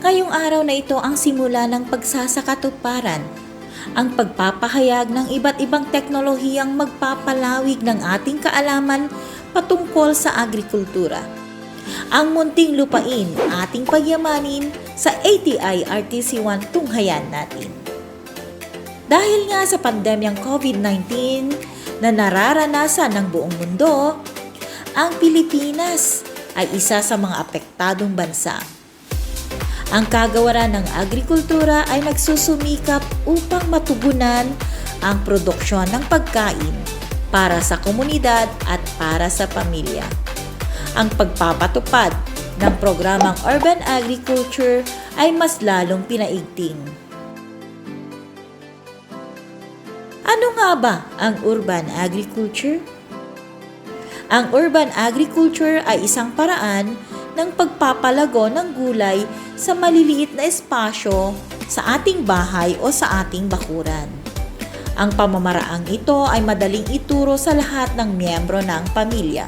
Ngayong araw na ito ang simula ng pagsasakatuparan, ang pagpapahayag ng iba't ibang teknolohiyang magpapalawig ng ating kaalaman patungkol sa agrikultura. Ang munting lupain ating pagyamanin sa ATI RTC1 tunghayan natin. Dahil nga sa pandemyang COVID-19 na nararanasan ng buong mundo, ang Pilipinas ay isa sa mga apektadong bansa. Ang kagawaran ng agrikultura ay nagsusumikap upang matugunan ang produksyon ng pagkain para sa komunidad at para sa pamilya. Ang pagpapatupad ng programang Urban Agriculture ay mas lalong pinaigting. Ano nga ba ang urban agriculture? Ang urban agriculture ay isang paraan ng pagpapalago ng gulay sa maliliit na espasyo sa ating bahay o sa ating bakuran. Ang pamamaraang ito ay madaling ituro sa lahat ng miyembro ng pamilya.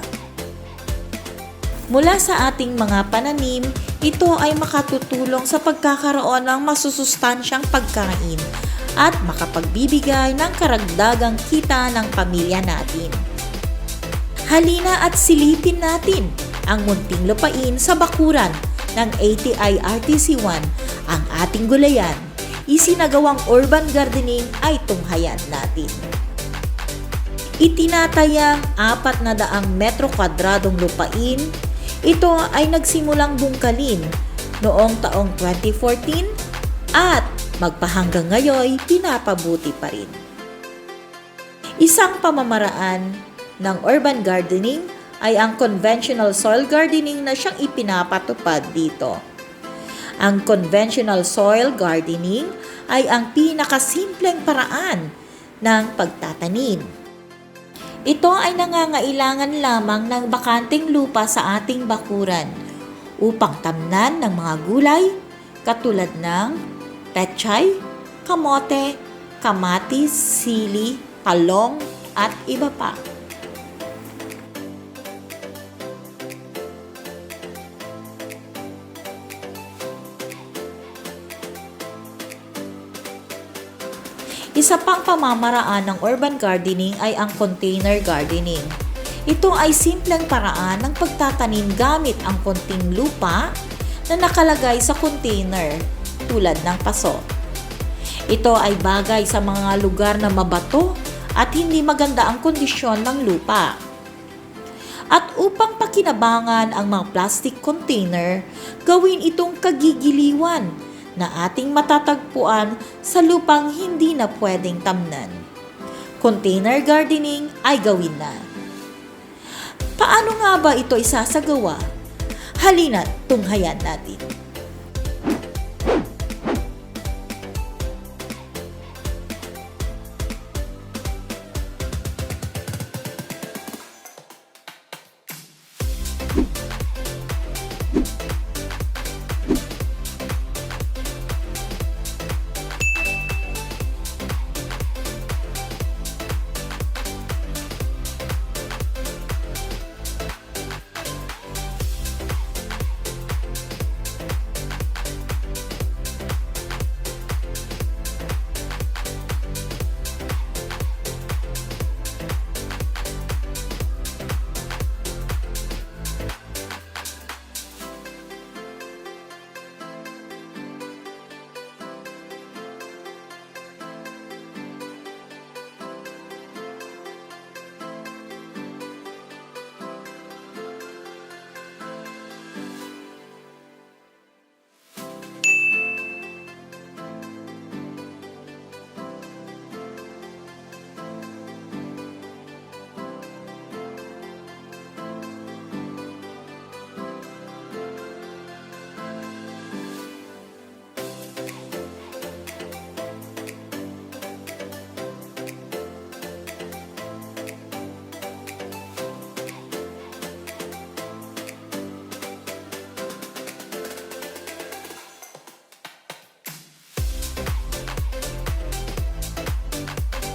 Mula sa ating mga pananim, ito ay makatutulong sa pagkakaroon ng masusustansyang pagkain at makapagbibigay ng karagdagang kita ng pamilya natin. Halina at silipin natin ang munting lupain sa bakuran ng ATI RTC1, ang ating gulayan. Isinagawang urban gardening ay tunghayan natin. Itinatayang 400 metro kwadradong lupain, ito ay nagsimulang bungkalin noong taong 2014 at magpahanggang ngayon pinapabuti pa rin. Isang pamamaraan ng urban gardening ay ang conventional soil gardening na siyang ipinapatupad dito. Ang conventional soil gardening ay ang pinakasimpleng paraan ng pagtatanim. Ito ay nangangailangan lamang ng bakanteng lupa sa ating bakuran upang tamnan ng mga gulay katulad ng pechay, kamote, kamatis, sili, talong at iba pa. Isa pang pamamaraan ng urban gardening ay ang container gardening. Ito ay simpleng paraan ng pagtatanim gamit ang konting lupa na nakalagay sa container tulad ng paso. Ito ay bagay sa mga lugar na mabato at hindi maganda ang kondisyon ng lupa. At upang pakinabangan ang mga plastic container, gawin itong kagigiliwan na ating matatagpuan sa lupang hindi na pwedeng tamnan. Container gardening ay gawin na. Paano nga ba ito isasagawa? Halina't tunghayan natin.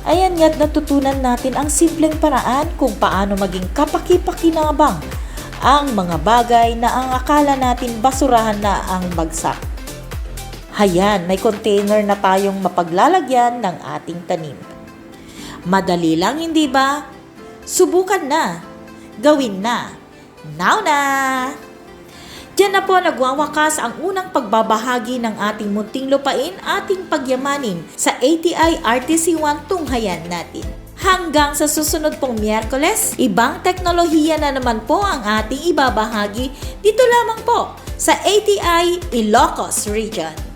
Ayan nga't natutunan natin ang simpleng paraan kung paano maging kapaki-pakinabang ang mga bagay na ang akala natin basurahan na ang bagsak. Hayan, may container na tayong mapaglalagyan ng ating tanim. Madali lang, hindi ba? Subukan na. Gawin na. Now na! Diyan na po nagwawakas ang unang pagbabahagi ng ating munting lupain, ating pagyamanin sa ATI RTC1 tunghayan natin. Hanggang sa susunod pong Miyerkules, ibang teknolohiya na naman po ang ating ibabahagi dito lamang po sa ATI Ilocos Region.